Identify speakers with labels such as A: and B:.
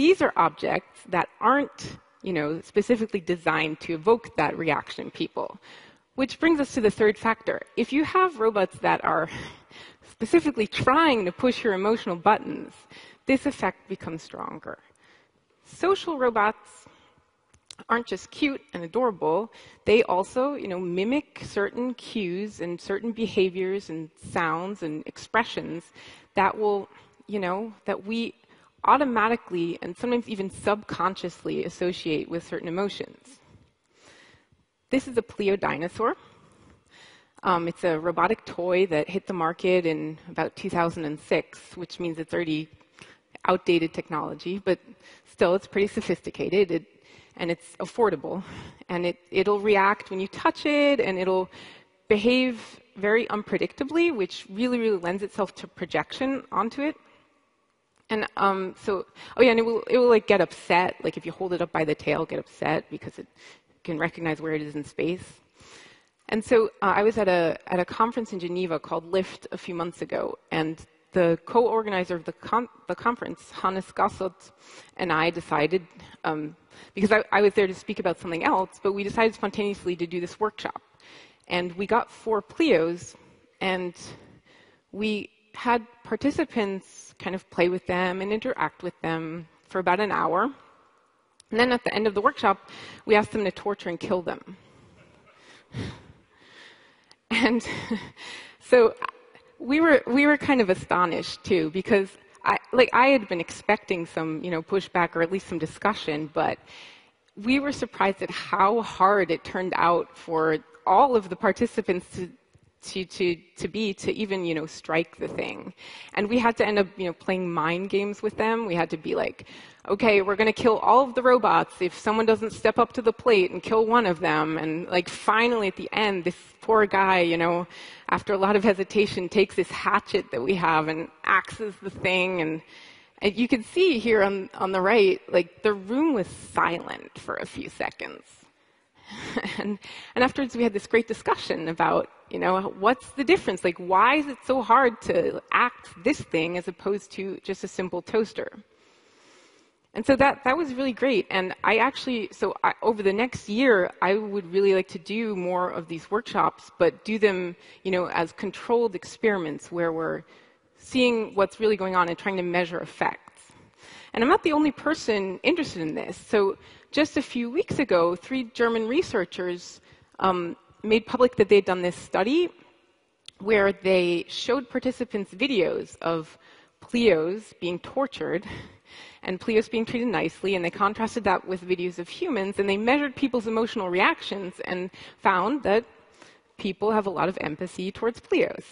A: these are objects that aren't, specifically designed to evoke that reaction in people. Which brings us to the third factor. If you have robots that are specifically trying to push your emotional buttons, this effect becomes stronger. Social robots aren't just cute and adorable, they also, mimic certain cues and certain behaviors and sounds and expressions that will, that we automatically and sometimes even subconsciously associate with certain emotions. This is a Pleo dinosaur. It's a robotic toy that hit the market in about 2006, which means it's already outdated technology, but still it's pretty sophisticated. And it's affordable, and it'll react when you touch it, and it'll behave very unpredictably, which really, really lends itself to projection onto it. And and it will like get upset, like if you hold it up by the tail, get upset because it can recognize where it is in space. And so I was at a conference in Geneva called LIFT a few months ago, and the co-organizer of the conference, Hannes Gassot, and I decided, because I was there to speak about something else, but we decided spontaneously to do this workshop. And we got 4 Pleos, and we had participants kind of play with them and interact with them for about an hour. And then at the end of the workshop, we asked them to torture and kill them. And so we were kind of astonished too, because I had been expecting some pushback or at least some discussion, but we were surprised at how hard it turned out for all of the participants to even strike the thing. And we had to end up playing mind games with them. We had to be like, okay, we're going to kill all of the robots if someone doesn't step up to the plate and kill one of them. And like finally at the end, this poor guy, after a lot of hesitation, takes this hatchet that we have and axes the thing. And you can see here on the right, like the room was silent for a few seconds. and afterwards we had this great discussion about, what's the difference? Like, why is it so hard to act this thing as opposed to just a simple toaster? And so that was really great. And over the next year, I would really like to do more of these workshops, but do them, as controlled experiments where we're seeing what's really going on and trying to measure effects. And I'm not the only person interested in this. So just a few weeks ago, 3 German researchers made public that they'd done this study where they showed participants videos of Pleos being tortured and Pleos being treated nicely, and they contrasted that with videos of humans, and they measured people's emotional reactions and found that people have a lot of empathy towards Pleos.